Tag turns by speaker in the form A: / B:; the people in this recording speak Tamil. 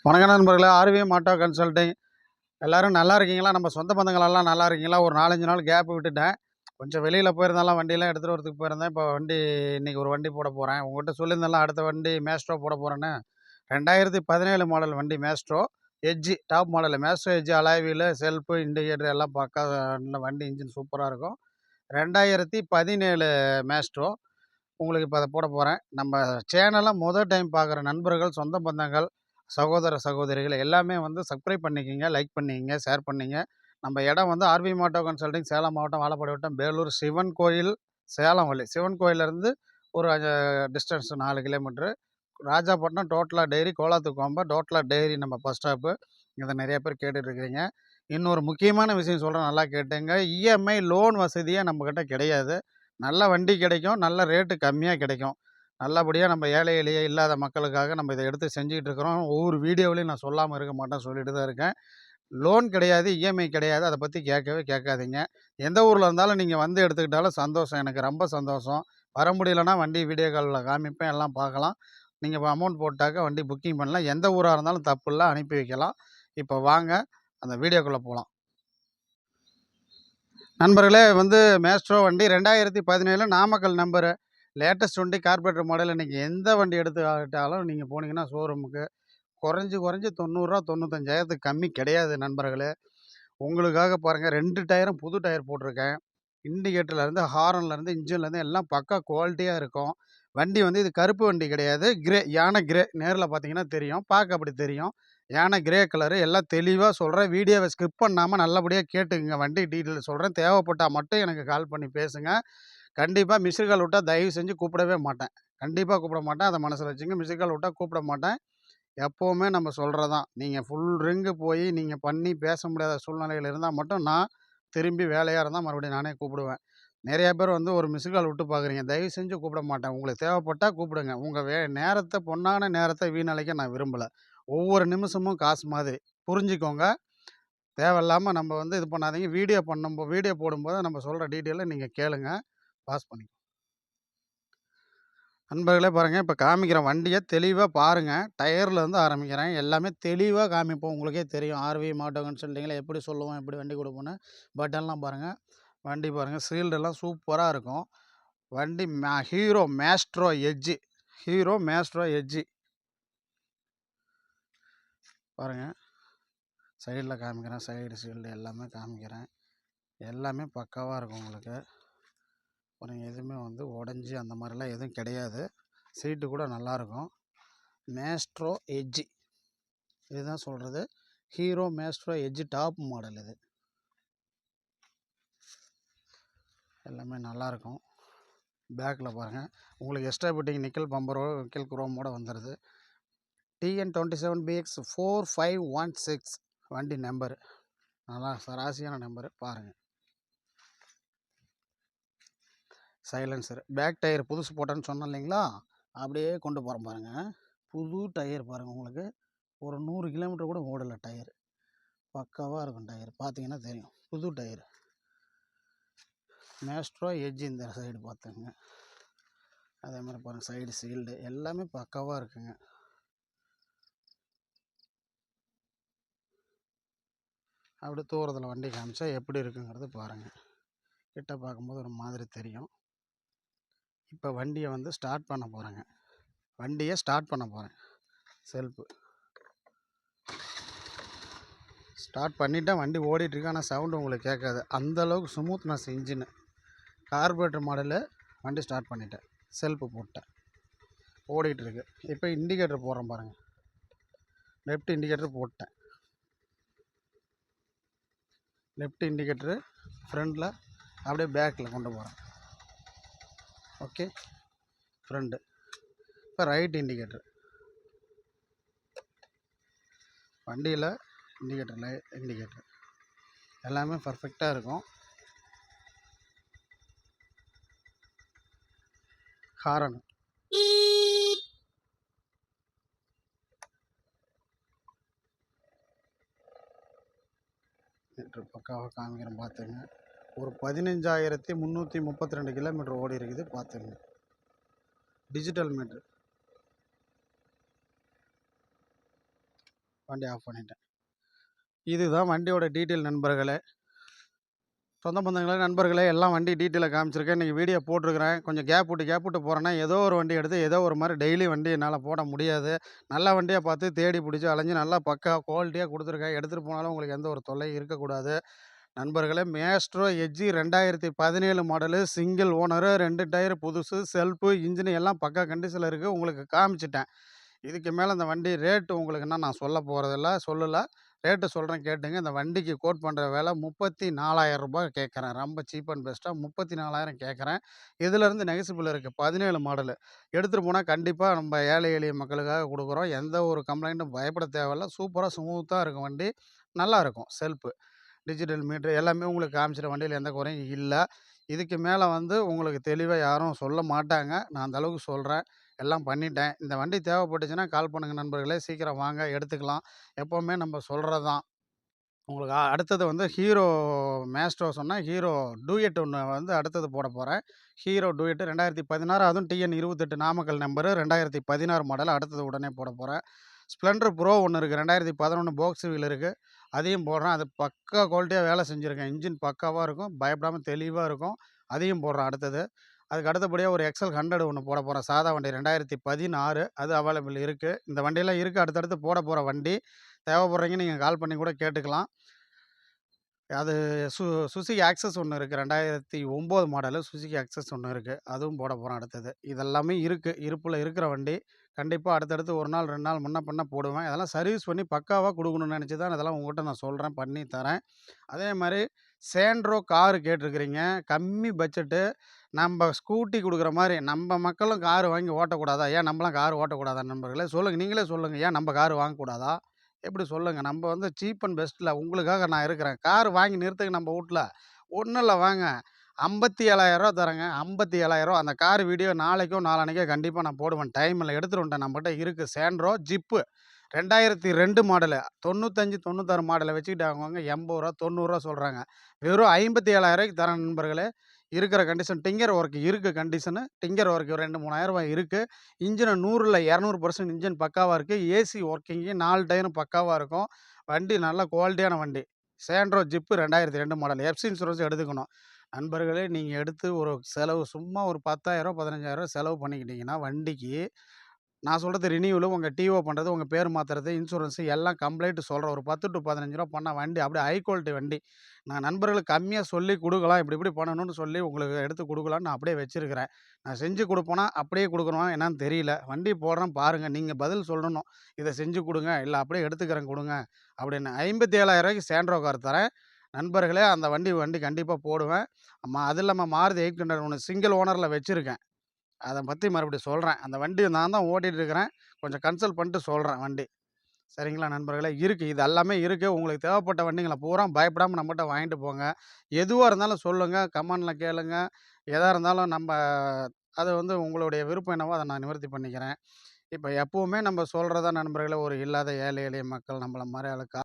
A: வணக்கம் நண்பர்களே, ஆர்விஎம் ஆட்டோ கன்சல்டிங். எல்லோரும் நல்லா இருக்கீங்களா? நம்ம சொந்த பந்தங்களெல்லாம் நல்லா இருக்கீங்களா? ஒரு 4-5 நாள் கேப் விட்டுட்டேன். கொஞ்சம் வெளியில் போயிருந்தாலும் வண்டியெல்லாம் எடுத்துகிட்டு வரதுக்கு போயிருந்தேன். இப்போ இன்றைக்கி ஒரு வண்டி போட போகிறேன். உங்கள்கிட்ட சொல்லியிருந்தேன்ல அடுத்த வண்டி மேஸ்ட்ரோ போட போகிறேன்னு. 2017 மாடல் வண்டி maestro edge, top model maestro edge. Alloy wheel, shelf, indicator எல்லாம் பக்கா. வண்டி இன்ஜின் சூப்பராக இருக்கும். 2017 மேஸ்ட்ரோ உங்களுக்கு இப்போ அதை போட போகிறேன். நம்ம சேனலை டைம் பார்க்குற நண்பர்கள், சொந்த பந்தங்கள், சகோதர சகோதரிகள் எல்லாமே சப்ஸ்கிரைப் பண்ணிக்கிங்க, லைக் பண்ணிக்கிங்க, ஷேர் பண்ணிங்க. நம்ம இடம் ஆர்விஎம் ஆட்டோ கன்சல்டிங், சேலம் மாவட்டம், வாழப்பாடி வட்டம், பேலூர் சிவன் கோயில், சேலம் வழி. சிவன் கோயிலேருந்து ஒரு டிஸ்டன்ஸ் 4 கிலோமீட்ரு. ராஜாப்பட்டினம் டோட்டலா டெய்ரி, கோலாத்துக்கோம்பை டோட்டலா டெய்ரி நம்ம பஸ் ஸ்டாப்பு. இதை நிறைய பேர் கேட்டுட்ருக்கிறீங்க. இன்னொரு முக்கியமான விஷயம் சொல்கிறேன், நல்லா கேட்டுங்க. இஎம்ஐ லோன் வசதியே நம்மக்கிட்ட கிடையாது. நல்ல வண்டி கிடைக்கும், நல்ல ரேட்டு கம்மியாக கிடைக்கும். நல்லபடியாக நம்ம ஏழை எளிய இல்லாத மக்களுக்காக நம்ம இதை எடுத்து செஞ்சுக்கிட்டு இருக்கிறோம். ஒவ்வொரு வீடியோவிலையும் நான் சொல்லாமல் இருக்க மாட்டேன், சொல்லிட்டு தான் இருக்கேன். லோன் கிடையாது, இஎம்ஐ கிடையாது. அதை பற்றி கேட்கவே கேட்காதீங்க. எந்த ஊரில் இருந்தாலும் நீங்கள் எடுத்துக்கிட்டாலும் சந்தோஷம், எனக்கு ரொம்ப சந்தோஷம். வர முடியலன்னா வண்டி வீடியோ காலில் காமிப்பேன், எல்லாம் பார்க்கலாம். நீங்கள் இப்போ அமௌண்ட் போட்டாக்க வண்டி புக்கிங் பண்ணலாம். எந்த ஊராக இருந்தாலும் தப்பு இல்லை, அனுப்பி வைக்கலாம். இப்போ வாங்க அந்த வீடியோக்குள்ளே போகலாம். நண்பர்களே, மேஸ்ட்ரோ வண்டி 2017 நாமக்கல் நம்பரு, லேட்டஸ்ட் வண்டி, கார்பரேட்டர் மாடல். இன்றைக்கி எந்த வண்டி எடுத்துக்கிட்டாலும் நீங்கள் போனீங்கன்னா ஷோரூமுக்கு குறைஞ்சி 90,000 95,000 கம்மி கிடையாது நண்பர்களே. உங்களுக்காக பாருங்கள், 2 டயரும் புது டயர் போட்டிருக்கேன். இண்டிகேட்டர்லேருந்து, ஹாரன்லேருந்து, இன்ஜின்லேருந்து எல்லாம் பக்கா குவாலிட்டியாக இருக்கும். வண்டி இது கருப்பு வண்டி கிடையாது, கிரே, யானை கிரே. நேரில் பார்த்தீங்கன்னா தெரியும், பார்க்க அப்படி தெரியும். யானை கிரே கலரு. எல்லாம் தெளிவாக சொல்கிறேன். வீடியோவை ஸ்கிப் பண்ணாமல் நல்லபடியாக கேட்டுக்குங்க. வண்டி டீட்டெயில் சொல்கிறேன். தேவைப்பட்டால் மட்டும் எனக்கு கால் பண்ணி பேசுங்க. கண்டிப்பாக மிஸ்டு கால் விட்டால் தயவு செஞ்சு கூப்பிடவே மாட்டேன். கண்டிப்பாக கூப்பிட மாட்டேன், அதை மனசில் வச்சுங்க. மிஸ்டு கால் விட்டால் கூப்பிட மாட்டேன். எப்போவுமே நம்ம சொல்கிறது தான். நீங்கள் ஃபுல் ரிங்கு போய் நீங்கள் பண்ணி பேச முடியாத சூழ்நிலையில் இருந்தால் மட்டும் நான் திரும்பி வேலையாக இருந்தால் மறுபடியும் நானே கூப்பிடுவேன். நிறையா பேர் ஒரு மிஸ்டு கால் விட்டு பார்க்குறீங்க. தயவு செஞ்சு கூப்பிட மாட்டேன். உங்களுக்கு தேவைப்பட்டால் கூப்பிடுங்க. உங்கள் நேரத்தை, பொன்னான நேரத்தை வீணடிக்க நான் விரும்பலை. ஒவ்வொரு நிமிஷமும் காசு மாதிரி புரிஞ்சுக்கோங்க. தேவையில்லாமல் நம்ம இது பண்ணாதீங்க. வீடியோ போடும்போது நம்ம சொல்கிற டீட்டெயிலை நீங்கள் கேளுங்க, பாஸ் பண்ணிக்கோங்க. நண்பர்களே பாருங்கள், இப்போ காமிக்கிறேன். வண்டியை தெளிவாக பாருங்கள். டயர்லேருந்து ஆரம்பிக்கிறேன். எல்லாமே தெளிவாக காமிப்போம். உங்களுக்கே தெரியும் ஆர்விஎம் ஆட்டோ கன்சல்டிங்கில் எப்படி சொல்லுவோம், எப்படி வண்டி கொடுப்போன்னு. பட்டன்லாம் பாருங்கள். வண்டி பாருங்கள், சீல்டெல்லாம் சூப்பராக இருக்கும். வண்டி hero maestro edge. Hero maestro edge பாருங்கள். சைடில் காமிக்கிறேன், சைடு சீல்டு எல்லாமே காமிக்கிறேன். எல்லாமே பக்காவாக இருக்கும் உங்களுக்கு. பாருங்கள், எதுவுமே உடஞ்சி அந்த மாதிரிலாம் எதுவும் கிடையாது. சீட்டு கூட நல்லாயிருக்கும். மேஸ்ட்ரோ எட்ஜி, இதுதான் சொல்கிறது. Hero maestro edge top model. இது எல்லாமே நல்லாயிருக்கும். பேக்கில் பாருங்கள், உங்களுக்கு எக்ஸ்ட்ரா பிட்டிங் நிக்கல் பம்பரோ, நிக்கல் குரோமோட வந்துடுது. TN27BX 4516 வண்டி நம்பரு. நல்லா சராசியான நம்பரு பாருங்கள். சைலன்சர், பேக் டயர் புதுசு போட்டேன்னு சொன்னேன் இல்லைங்களா, அப்படியே கொண்டு போகிறேன் பாருங்கள். புது டயர் பாருங்கள். உங்களுக்கு ஒரு 100 கிலோமீட்டர் கூட ஓடலை. டயர் பக்காவாக இருக்கும். டயர் பார்த்தீங்கன்னா தெரியும், புது டயர். மேஸ்ட்ரோ எட்ஜி இந்த சைடு பார்த்துங்க. அதே மாதிரி பாருங்கள், சைடு சீல்டு எல்லாமே பக்காவாக இருக்குங்க. அப்படி தூரத்தில் வண்டி காமிச்சா எப்படி இருக்குங்கிறது பாருங்கள். கிட்ட பார்க்கும்போது ஒரு மாதிரி தெரியும். இப்போ வண்டியை ஸ்டார்ட் பண்ண போகிறேங்க. வண்டியை ஸ்டார்ட் பண்ண போகிறேன். செல்ஃபு ஸ்டார்ட் பண்ணிவிட்டேன். வண்டி ஓடிட்டுருக்கு, ஆனால் சவுண்டு உங்களுக்கு கேட்காது. அந்தளவுக்கு ஸ்மூத்னஸ் இன்ஜின்னு. Carburettor model. வண்டி ஸ்டார்ட் பண்ணிட்டேன், செல்ஃபு போட்டேன், ஓடிட்டுருக்கு. இப்போ இண்டிகேட்டர் போடுறேன் பாருங்கள். லெஃப்ட் இண்டிகேட்டர் போட்டேன். லெஃப்ட் இண்டிகேட்டரு ஃப்ரண்டில், அப்படியே பேக்கில் கொண்டு போகிறேன். Okay, front. இப்போ ரைட் இண்டிகேட்டர். வண்டியில் இண்டிகேட்டர் எல்லாமே பர்ஃபெக்டாக இருக்கும். ஹாரன் பக்காவாக காமிக்கிறேன் பார்த்துங்க. ஒரு 15,332 கிலோமீட்டர் ஓடி இருக்குது பார்த்துங்க. Digital metre. வண்டி ஆஃப் பண்ணிட்டேன். இதுதான் வண்டியோட டீட்டெயில் நண்பர்களே. சொந்த பந்தங்களே, நண்பர்களே எல்லாம் வண்டி டீட்டெயில காமிச்சிருக்கேன். இன்றைக்கி வீடியோ போட்டிருக்கிறேன். கொஞ்சம் கேப் விட்டு போகிறேன்னா, ஏதோ ஒரு வண்டி எடுத்து ஏதோ ஒரு மாரி டெய்லி வண்டி என்னால் போட முடியாது. நல்ல வண்டியா பார்த்து தேடி பிடிச்சி அலைஞ்சு நல்லா பக்கா குவாலிட்டியா குடுத்துருக்கேன். எடுத்துகிட்டு போனாலும் உங்களுக்கு எந்த ஒரு தொல்லையும் இருக்கக்கூடாது. நண்பர்களே, maestro edge 2017 model, single owner, 2 tyre புதுசு, செல்ஃபு, இன்ஜின் எல்லாம் பக்கா கண்டிஷன்ல இருக்குது. உங்களுக்கு காமிச்சுட்டேன். இதுக்கு மேலே இந்த வண்டி ரேட்டு உங்களுக்குன்னா நான் சொல்ல போகிறதில்ல, சொல்லல. ரேட்டு சொல்கிறேன் கேட்டுங்க. இந்த வண்டிக்கு கோட் பண்ணுற விலை ரூ. 34,000 கேட்குறேன். ரொம்ப சீப் அண்ட் பெஸ்ட்டா 34,000 கேட்குறேன். இதிலேருந்து நெகசிபிள் இருக்குது. 17 மாடலு. எடுத்துகிட்டு போனால் கண்டிப்பாக நம்ம ஏழை எளிய மக்களுக்காக கொடுக்குறோம். எந்த ஒரு கம்ப்ளைண்ட்டும் பயப்பட தேவையில்ல. சூப்பரா ஸ்மூத்தா இருக்கும் வண்டி. நல்லாயிருக்கும். செல்ஃபு, டிஜிட்டல் மீட்ரு எல்லாமே உங்களுக்கு காமிச்சிடும். வண்டியில எந்த குறையும் இல்ல. இதுக்கு மேல வந்து உங்களுக்கு தெளிவா யாரும் சொல்ல மாட்டாங்க. நான் அந்த அளவுக்கு சொல்றேன். எல்லாம் பண்ணிட்டேன். இந்த வண்டி தேவைப்பட்டுச்சுன்னா கால் பண்ணுங்க நண்பர்களே. சீக்கிரம் வாங்க எடுத்துக்கலாம். எப்பவுமே நம்ம சொல்றது தான். உங்களுக்கு அடுத்தது வந்து ஹீரோ மேஸ்ட்ரோ சொன்னேன். ஹீரோ டூயட் ஒண்ணு வந்து அடுத்தது போடப் போறேன். ஹீரோ டூயட் 2016 அதுவும் டிஎன் 28 நாமக்கல் நம்பரு 2016 மாடல் அடுத்தது உடனே போடப் போறேன். ஸ்ப்ளெண்டர் ப்ரோ ஒண்ணு இருக்கு. 2011 பாக்ஸ் வீல் இருக்கு. அதையும் போடுறேன். அது பக்கா குவாலிட்டியா வேலை செஞ்சிருக்கேன். இன்ஜின் பக்காவா இருக்கும். பயப்படாம தெளிவா இருக்கும். அதையும் போடுறேன் அடுத்தது. அதுக்கு அடுத்தபடியா ஒரு எக்ஸ்எல் 100 ஒண்ணு போடப் போறேன். சாதா வண்டி 2016 அது அவைலபிள் இருக்கு. இந்த வண்டியெல்லாம் இருக்கு. அடுத்தடுத்து போடப் போற வண்டி. தேவைப்படுறீங்க நீங்க கால் பண்ணி கூட கேட்டுக்கலாம். அது சு சுசுகி ஆக்சஸ் ஒண்ணு இருக்கு. 2009 மாடலு சுசுகி ஆக்சஸ் ஒண்ணு இருக்கு. அதுவும் போடப் போறேன் அடுத்தது. இதெல்லாமே இருக்கு. இருப்புல இருக்கிற வண்டி. கண்டிப்பா அடுத்தடுத்து 1 நாள், 2 நாள் முன்ன பின்ன போடுவேன். அதெல்லாம் சர்வீஸ் பண்ணி பக்காவா குடுக்கணும்னு நெனச்சு தான் இதெல்லாம் உங்ககிட்ட நான் சொல்றேன். பண்ணி தரேன். அதே மாரி சேண்ட்ரோ கார் கேட்டிருக்கிறீங்க. கம்மி பட்ஜெட்டு. நம்ப ஸ்கூட்டி குடுக்குற மாரி, நம்ப மக்களும் கார் வாங்கி ஓட்டக்கூடாதா? ஏன் நம்பலாம் கார் ஓட்டக்கூடாதா நண்பர்களே? சொல்லுங்க. நீங்களே சொல்லுங்க. ஏன் நம்ப கார் வாங்கக்கூடாதா? எப்படி சொல்லுங்க. நம்ப வந்து சீப் அண்ட் பெஸ்ட்ல உங்களுக்காக நான் இருக்கிறேன். கார் வாங்கி நிறுத்துங்க நம்ப வூட்ல. ஒண்ணும் இல்ல வாங்க. ரூ. 57,000 தரேங்க. ரூ. 57,000 அந்த கார் வீடியோ நாளைக்கோ, நாளான்னைக்கோ கண்டிப்பா நான் போடுவேன். டைம் இல்ல. எடுத்துட்டு வந்துட்டேன். நம்மட்ட இருக்கு. Santro zip. 2002 மாடலு. 95, 96 மாடல வச்சுக்கிட்டு அவங்கவங்க ரூ. 80, ரூ. 90 சொல்றாங்க. வெறும் ரூ. 57,000க்கு தரேன் நண்பர்களே. இருக்கிற கண்டிஷன் டிங்கர் ஒர்க் இருக்கு கண்டிஷனு. டிங்கர் ஒர்க் ஒரு 2, 3000 இருக்கு. இன்ஜின 100ல 200% இன்ஜின் பக்காவா இருக்கு. ஏசி ஒர்க்கிங்கு 4 டயரும் பக்காவா இருக்கும். வண்டி நல்ல குவாலிட்டியான வண்டி. Santro zip 2002 model. FC insurance எடுத்துக்கணும். நண்பர்களே, நீங்க எடுத்து ஒரு செலவு சும்மா ஒரு ரூ. 10,000, 15,000 செலவு பண்ணிக்கிட்டீங்கன்னா, வண்டிக்கு நான் சொல்றது ரினியூவலு, உங்க டிஓ பண்றது, உங்க பேர் மாத்துறது, இன்சூரன்ஸ் எல்லாம் கம்ப்ளீட் சொல்றேன். ஒரு ரூ. 10 டூ ரூ. 15 பண்ணா வண்டி அப்படியே ஹை குவாலிட்டி வண்டி. நான் நண்பர்களுக்கு கம்மியா சொல்லி குடுக்கலாம். இப்படி இப்படி பண்ணணும்னு சொல்லி உங்களுக்கு எடுத்து குடுக்கலாம்ன்னு நான் அப்படியே வச்சிருக்கிறேன். நான் செஞ்சு குடுப்பேனா, அப்படியே குடுக்கணுமா என்னன்னு தெரியல. வண்டி போடுறேன் பாருங்க. நீங்க பதில் சொல்லணும். இத செஞ்சு குடுங்க. இல்ல அப்படியே எடுத்துக்கிறேன் குடுங்க அப்படின்னு. ரூ. 57,000க்கு சேண்ட்ரோ கார் தரேன். நண்பர்களே, அந்த வண்டி வண்டி கண்டிப்பா போடுவேன். அது இல்லாம மாருதி 800 ஒண்ணு சிங்கிள் ஓனர்ல வச்சிருக்கேன். அத பத்தி மறுபடியும் சொல்றேன். அந்த வண்டி நான் தான் ஓட்டிட்டு இருக்கிறேன். கொஞ்சம் கன்சல்ட் பண்ணிட்டு சொல்றேன் வண்டி. சரிங்களா நண்பர்களே? இருக்கு. இது எல்லாமே இருக்கு. உங்களுக்கு தேவைப்பட்ட வண்டிங்கள பூரா பயப்படாம நம்மட்ட வாங்கிட்டு போங்க. எதுவா இருந்தாலும் சொல்லுங்க. கமெண்ட்ல கேளுங்க. எதா இருந்தாலும் நம்ப அது வந்து உங்களுடைய விருப்பம் என்னவோ அத நான் நிவர்த்தி பண்ணிக்கிறேன். இப்ப எப்பவுமே நம்ம சொல்றது தான் நண்பர்களே, ஒரு இல்லாத ஏழை எளிய மக்கள் நம்மள மாரி ஆளுக்கா